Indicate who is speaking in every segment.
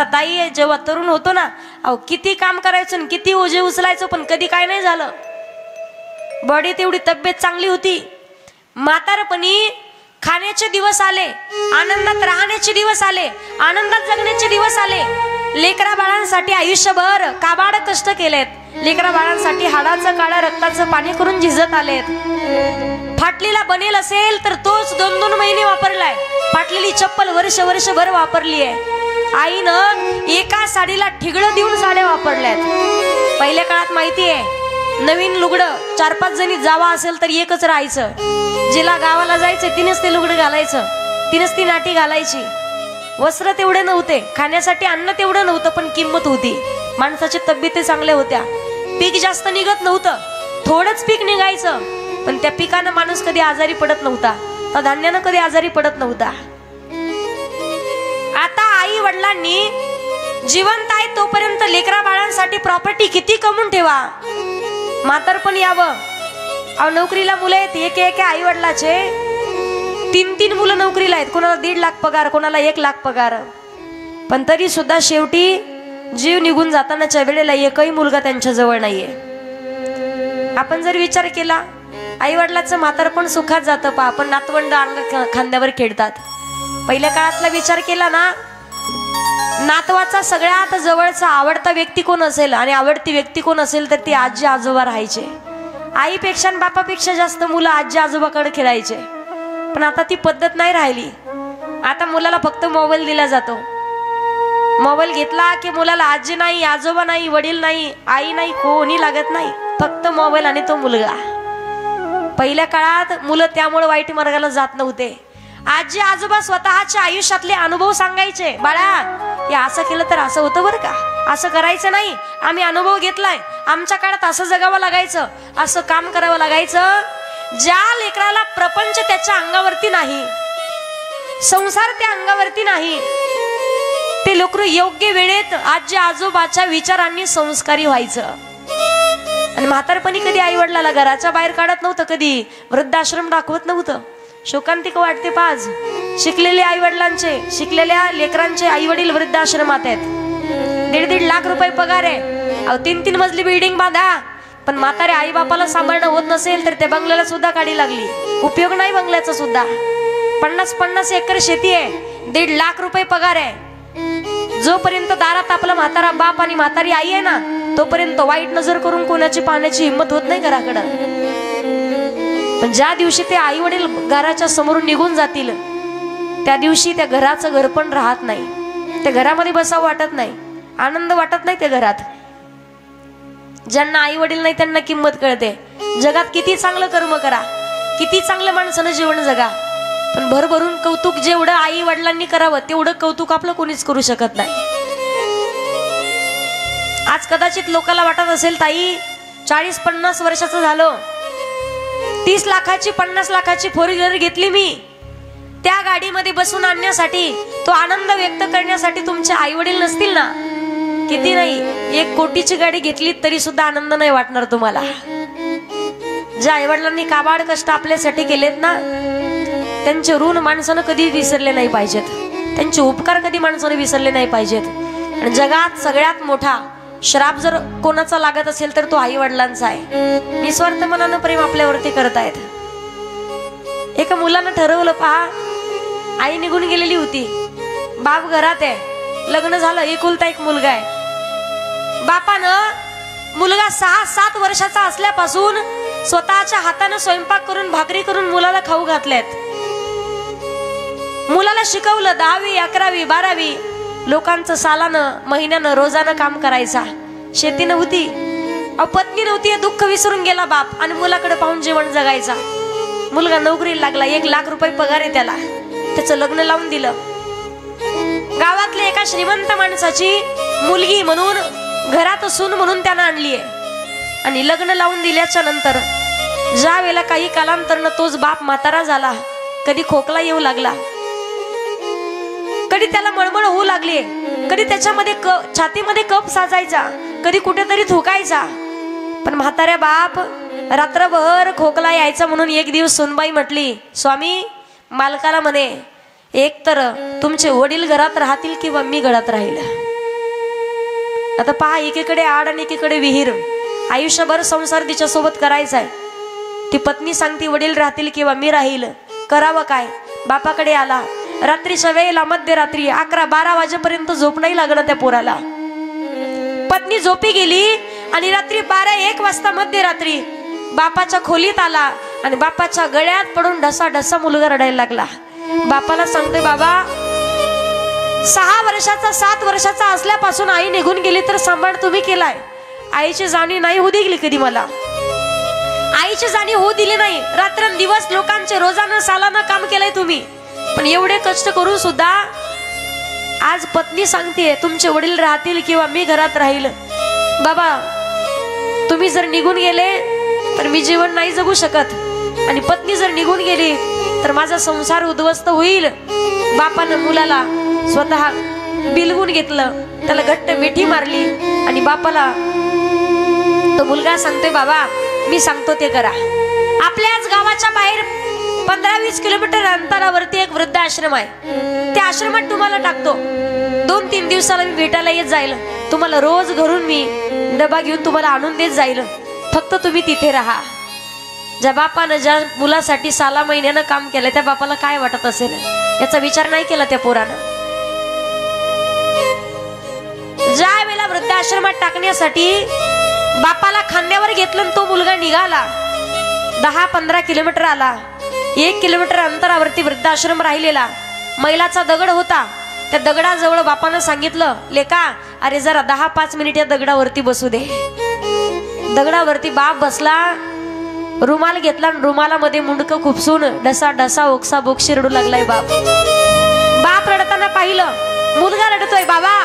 Speaker 1: ताई जेव्हा तरुण होतो ना, अहो किती काम करायचो आणि किती ओझे उचलायचो, पण कधी काय नाही झालं. बॉडी तेवढी तब्येत चांगली होती. म्हातारपणी खाण्याचे दिवस आले, आनंदात राहण्याचे दिवस आले, आनंदात जगण्याचे दिवस आले. लेकरा बाळांसाठी आयुष्यभर काबाड कष्ट केलेत. लेकरा बाळांसाठी हाडाचं काळं रक्ताचं पाणी करून झिजत आलेत. फाटलेला बनेल असेल तर तोच 2-2 महिने वापरलाय. फाटलेली चप्पल वर्षभर वापरली आहे. आईनं एका साडीला ठिगळं देऊन साड्या वापरल्यात. पहिल्या काळात माहिती आहे, नवीन लुगडं 4-5 जणी जावा असेल तर एकच राहायचं. जिला गावाला जायचं तिनेच ते लुगडं घालायचं, तिनेच ती नाटी घालायची. वस्त्र तेवढे नव्हते, खाण्यासाठी अन्न तेवढं नव्हतं, पण किंमत होती. माणसाच्या तब्येती चांगल्या होत्या. पीक जास्त निघत नव्हतं, थोडंच पीक निघायचं, पण त्या पिकानं माणूस कधी आजारी पडत नव्हता, त्या धान्यानं कधी आजारी पडत नव्हता. आता आई वडिलांनी जिवंत आहे तोपर्यंत लेकरा बाळांसाठी प्रॉपर्टी किती कमवून ठेवा. म्हातारपण यावं. अहो नोकरीला मुलं आहेत, एक आई वडिलाचे 3-3 मुलं नोकरीला आहेत. कोणाला 1.5 लाख पगार, कोणाला 1 लाख पगार. पण तरी सुद्धा शेवटी जीव निघून जातानाच्या वेळेला एकही मुलगा त्यांच्या जवळ नाहीये. आपण जर विचार केला, आई वडिलाचं म्हातारपण सुखात जातं पहा, आपण नातवंड अंग खांद्यावर खेळतात. पहिल्या काळातला विचार केला ना, नातवाचा सगळ्यात जवळचा आवडता व्यक्ती कोण असेल आणि आवडती व्यक्ती कोण असेल तर ती आजी आजोबा राहायचे. आईपेक्षा आणि बापापेक्षा जास्त मुलं आजी आजोबाकडे खेळायचे. पण आता ती पद्धत नाही राहिली. आता मुलाला फक्त मोबाईल दिला जातो. मोबाईल घेतला की मुलाला आजी नाही, आजोबा नाही, वडील नाही, आई नाही, कोणी लागत नाही, फक्त मोबाईल आणि तो मुलगा. पहिल्या काळात मुलं त्यामुळे वाईट मार्गाला जात नव्हते. आजी आजोबा स्वतःच्या आयुष्यातले अनुभव सांगायचे. बाळा हे असं केलं तर असं होतं बरं का, असं करायचं नाही, आम्ही अनुभव घेतलाय, आमच्या काळात असं जगावं लागायचं, असं काम करावं लागायचं. ज्या लेकराला प्रपंच त्याच्या अंगावरती नाही, संसार त्या अंगावरती नाही, ते लेकरू योग्य वेळेत आजी आजोबाच्या विचारांनी संस्कारी व्हायचं. आणि म्हातारपणी कधी आई वडिलाला घराच्या बाहेर काढत नव्हतं, कधी वृद्धाश्रम दाखवत नव्हतं. शोकांतिक वाटते पाज. शिकलेल्या आई वडिलांचे, शिकलेल्या लेकरांचे आई वडील वृद्धाश्रमात आहेत. 1.5 लाख रुपये पगार आहे. अहो 3-3 मजली बिल्डिंग बांधा, पण म्हातारे आई बापाला सांभाळणं होत नसेल तर त्या बंगल्याला सुद्धा काढी लागली. उपयोग नाही बंगल्याचा सुद्धा. 50-50 एकर शेती आहे, 1.5 लाख रुपये पगार आहे. जोपर्यंत दारात आपला म्हातारा बाप आणि म्हातारी आई आहे ना, तोपर्यंत वाईट नजर करून कोणाची पाहण्याची हिंमत होत नाही घराकडं. पण ज्या दिवशी ते आई वडील घराच्या समोरून निघून जातील, त्या दिवशी त्या घराचं घर पण राहत नाही. त्या घरामध्ये बसावं वाटत नाही, आनंद वाटत नाही त्या घरात. ज्यांना आई वडील नाही त्यांना किंमत कळते. जगात किती चांगलं कर्म करा, किती चांगलं माणसानं जीवन जगा, पण भरभरून कौतुक जेवढं आई वडिलांनी करावं तेवढं कौतुक आपलं कोणीच करू शकत नाही. आज कदाचित लोकांना वाटत असेल, ताई 40-50 वर्षाचं झालं, 30 लाखाची 50 लाखाची 4 व्हीलर घेतली मी, त्या गाडीमध्ये बसून आणण्यासाठी, तो आनंद व्यक्त करण्यासाठी तुमचे आई वडील नसतील ना, किती नाही 1 कोटीची गाडी घेतली तरी सुद्धा आनंद नाही वाटणार तुम्हाला. ज्या आई वडिलांनी काबाड कष्ट आपल्यासाठी केलेत ना, त्यांचे ऋण माणसानं कधी विसरले नाही पाहिजेत, त्यांचे उपकार कधी माणसानं विसरले नाही पाहिजेत. आणि जगात सगळ्यात मोठा श्राप जर कोणाचा लागत असेल तर तो आई वडिलांचा आहे. निस्वार्थ मनानं प्रेम आपल्यावरती करतायत. एका मुलानं ठरवलं पहा, आई निघून गेलेली होती, बाप घरात आहे, लग्न झालं, एकुलता एक मुलगा आहे. बापानं मुलगा 6-7 वर्षाचा असल्यापासून स्वतःच्या हातानं स्वयंपाक करून भाकरी करून मुलाला खाऊ घातल्यात. मुलाला शिकवलं 10वी 11वी 12वी. लोकांचं सालानं महिन्यानं रोजानं काम करायचा. शेती नव्हती, पत्नी नव्हती, दुःख विसरून गेला बाप आणि मुलाकडे पाहून जीवन जगायचा. मुलगा नोकरीला लागला, 1 लाख रुपये पगार आहे त्याला. त्याचं लग्न लावून दिलं. गावातल्या एका श्रीमंत माणसाची मुलगी म्हणून, घरात सून म्हणून त्यानं आणलीये. आणि लग्न लावून दिल्याच्या नंतर ज्या वेळेला काही कालांतरनं तोच बाप म्हातारा झाला, कधी खोकला येऊ लागला, कधी त्याला मळमळ होऊ लागली, कधी त्याच्यामध्ये छातीमध्ये कप साजायचा, कधी कुठेतरी थुकायचा. पण म्हाताऱ्या बाप रात्रभर खोकला यायचा म्हणून एक दिवस सुनबाई म्हटली, स्वामी मालकाला म्हणे, एक तर तुमचे वडील घरात राहतील किंवा मी घरात राहील. आता पहा, एकीकडे आड आणि एकीकडे विहीर, आयुष्यभर संसार तिच्या सोबत करायचा आहे. ती पत्नी सांगती वडील राहतील किंवा मी राहील, करावं काय. बापाकडे आला. रात्रीच्या वेळेला मध्यरात्री 11-12 वाजेपर्यंत झोप नाही लागलं त्या पोराला. पत्नी झोपी गेली आणि रात्री 12-1 वाजता मध्यरात्री बापाच्या खोलीत आला आणि बापाच्या गळ्यात पडून ढसा ढसा मुलगा रडायला लागला. बापाला सांगते, बाबा 6 वर्षाचा 7 वर्षाचा असल्यापासून आई निघून गेली तर सांभाळ तुम्ही केलाय. आईची जाणीव नाही होऊ दिली कधी मला, आईची जाणीव होऊ दिली नाही. रात्रंदिवस लोकांचे रोजानं सालानं काम केलंय तुम्ही, पण एवढे कष्ट करून सुद्धा आज पत्नी सांगते तुमचे वडील राहतील किंवा मी घरात राहील. बाबा तुम्ही जर निघून गेले तर मी जीवन नाही जगू शकत, आणि पत्नी जर निघून गेली तर माझा संसार उद्ध्वस्त होईल. बापानं मुलाला स्वतः बिलगून घेतलं, त्याला घट्ट मिठी मारली आणि बापाला तो मुलगा सांगतोय, बाबा मी सांगतो ते करा. आपल्याच गावाच्या बाहेर 15-20 किलोमीटर अंतरावरती एक वृद्ध आश्रम आहे. त्या आश्रमात तुम्हाला टाकतो. 2-3 दिवसाला मी भेटायला येत जाईल. तुम्हाला रोज घरून मी डबा घेऊन तुम्हाला आणून देत जाईल. फक्त तुम्ही तिथे राहा. ज्या बापानं ज्या मुलासाठी 6 महिन्यानं काम केलं त्या बापाला काय वाटत असेल याचा विचार नाही केला त्या पोरानं. ज्या वेळेला वृद्धाश्रमात टाकण्यासाठी बापाला खांद्यावर घेतलं तो मुलगा निघाला. 10-15 किलोमीटर आला. 1 किलोमीटर अंतरावरती वृद्धाश्रम राहिलेला. मैलाचा दगड होता. त्या दगडाजवळ बापानं सांगितलं, लेका अरे जरा 10-5 मिनिट या दगडावरती बसू दे. दगडावरती बाप बसला, रुमाल घेतला, रुमालामध्ये मुंडकं खुपसून ढसा ढसा ओक्सा बोक्षी रडू लागलाय बाप. बाप रडताना पाहिलं, मुलगा रडतोय. बाबा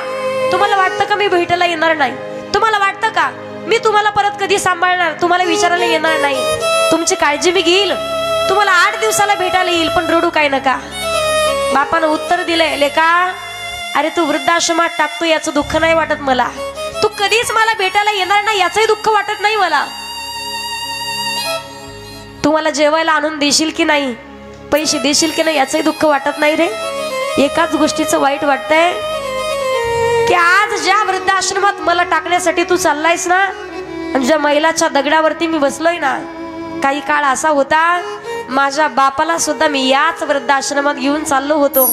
Speaker 1: तुम्हाला वाटतं का मी भेटायला येणार नाही? तुम्हाला वाटतं का मी तुम्हाला परत कधी सांभाळणार? तुम्हाला विचारायला येणार नाही? तुमची काळजी मी घेईल, तुम्हाला 8 दिवसाला भेटायला येईल, पण रडू काय नका. बापानं उत्तर दिलंय, लेका अरे तू वृद्धाश्रमात टाकतो याचं दुःख नाही वाटत मला. तू कधीच मला भेटायला येणार नाही याचंही दुःख वाटत नाही मला. तू मला जेवायला आणून देशील की नाही, पैसे देशील की नाही याचंही दुःख वाटत नाही रे. एकाच गोष्टीचं वाईट वाटतंय की आज ज्या वृद्धाश्रमात मला टाकण्यासाठी तू चाललायस ना, आणि ज्या मैलाच्या दगडावरती मी बसलोय ना, काही काळ असा होता माझ्या बापाला सुद्धा मी याच वृद्धाश्रमात घेऊन चाललो होतो,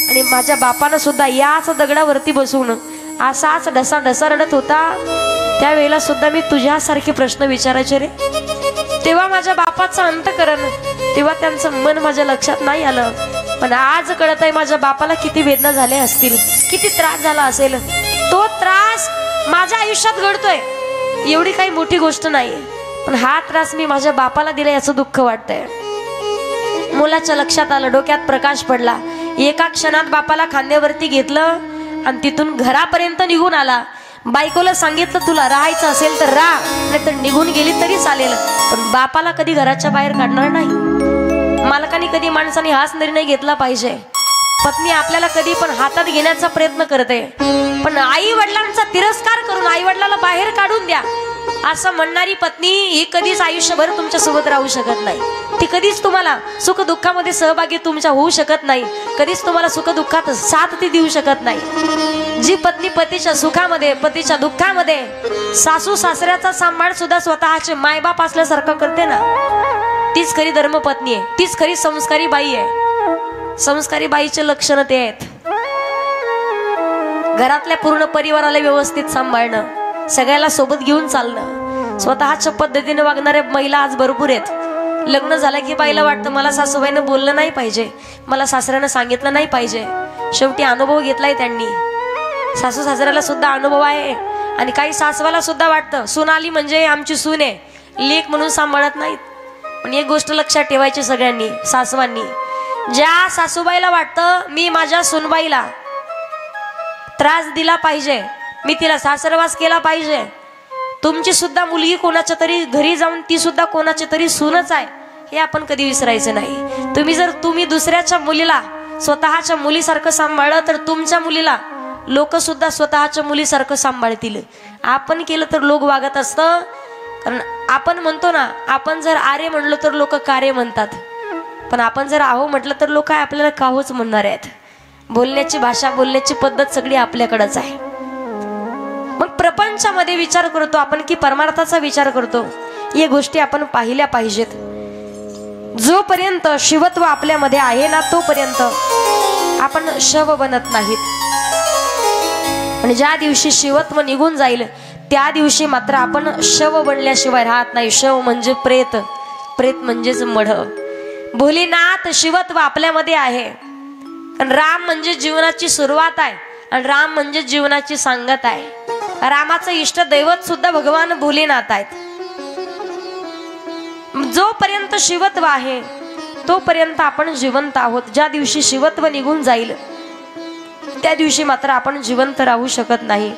Speaker 1: आणि माझ्या बापानं सुद्धा याच दगडावरती बसून असाच ढसा ढसा रडत होता. त्यावेळेला सुद्धा मी तुझ्यासारखे प्रश्न विचारायचे रे. तेव्हा माझ्या बापाचं अंतकरण, तेव्हा त्यांचं मन माझ्या लक्षात नाही आलं. पण आज कळत आहे माझ्या बापाला किती वेदना झाल्या असतील, किती त्रास झाला असेल. तो त्रास माझ्या आयुष्यात घडतोय, एवढी काही मोठी गोष्ट नाही, पण हा त्रास मी माझ्या बापाला दिला याचं दुःख वाटतंय. मुलाच्या लक्षात आलं, डोक्यात प्रकाश पडला. एका क्षणात बापाला खांद्यावरती घेतलं आणि तिथून घरापर्यंत निघून आला. बायकोला सांगितलं तुला राहायचं असेल तर राहा, नाही तर निघून गेली तरी चालेल, पण बापाला कधी घराच्या बाहेर काढणार नाही. मालकाने कधी माणसाने हाच निर्णय घेतला पाहिजे. पत्नी आपल्याला कधी पण हातात घेण्याचा प्रयत्न करते, पण आई वडिलांचा तिरस्कार करून आई वडिलाला बाहेर काढून द्या असं म्हणणारी पत्नी ही कधीच आयुष्यभर तुमच्या सोबत राहू शकत नाही. ती कधीच तुम्हाला सुख दुःखामध्ये सहभागी तुमच्या होऊ शकत नाही. कधीच तुम्हाला सुख दुःखात साथ ती देऊ शकत नाही. जी पत्नी पतीच्या सुखामध्ये पतीच्या दुःखामध्ये सासू सासऱ्याचा सांभाळ सुद्धा स्वतःचे मायबाप असल्यासारखं करते ना, तीच खरी धर्मपत्नी आहे, तीच खरी संस्कारी बाई आहे. संस्कारी बाईचे लक्षण ते आहेत. घरातल्या पूर्ण परिवाराला व्यवस्थित सांभाळणं, सगळ्याला सोबत घेऊन चालणं, स्वतःच्या पद्धतीने वागणाऱ्या महिला आज भरपूर आहेत. लग्न झालं की बाईला वाटतं मला सासूबाईनं बोललं नाही पाहिजे, मला सासऱ्यानं सांगितलं नाही पाहिजे. शेवटी अनुभव घेतलाय त्यांनी. सासू सासऱ्याला सुद्धा अनुभव आहे, आणि काही सासवाला सुद्धा वाटतं सून आली म्हणजे आमची सून आहे, लेक म्हणून सांभाळत नाहीत. पण एक गोष्ट लक्षात ठेवायची सगळ्यांनी, सासवांनी, ज्या सासूबाईला वाटतं मी माझ्या सूनबाईला त्रास दिला पाहिजे, मी तिला सासरवास केला पाहिजे, तुमची सुद्धा मुलगी कोणाच्या तरी घरी जाऊन ती सुद्धा कोणाची तरी सूनच आहे, हे आपण कधी विसरायचं नाही. तुम्ही दुसऱ्याच्या मुलीला स्वतःच्या मुलीसारखं सांभाळलं तर तुमच्या मुलीला लोक सुद्धा स्वतःच्या मुलीसारखं सांभाळतील. आपण केलं तर लोक वागत असतं. कारण आपण म्हणतो ना, आपण जर आरे म्हणलो तर लोक कार्य म्हणतात, पण आपण जर आहो म्हटलं तर लोक आपल्याला काहोच म्हणणार आहेत. बोलण्याची भाषा, बोलण्याची पद्धत सगळी आपल्याकडेच आहे. मग प्रपंचामध्ये विचार करतो आपण की परमार्थाचा विचार करतो, या गोष्टी आपण पाहिल्या पाहिजेत. जोपर्यंत शिवत्व आपल्यामध्ये आहे ना तोपर्यंत आपण शव बनत नाहीत. आणि ज्या दिवशी शिवत्व निघून जाईल त्या दिवशी मात्र आपण शव बनल्याशिवाय राहत नाही. शव म्हणजे प्रेत, प्रेत म्हणजेच मढ. भोलेनाथ शिवत्व आपल्यामध्ये आहे. आणि राम म्हणजे जीवनाची सुरुवात आहे आणि राम म्हणजे जीवनाची सांगत आहे. रामाचं इष्ट दैवत सुद्धा भगवान भोलेनाथ आहेत. जोपर्यंत शिवत्व आहे तोपर्यंत आपण जिवंत आहोत. ज्या दिवशी शिवत्व निघून जाईल त्या दिवशी मात्र आपण जिवंत राहू शकत नाही.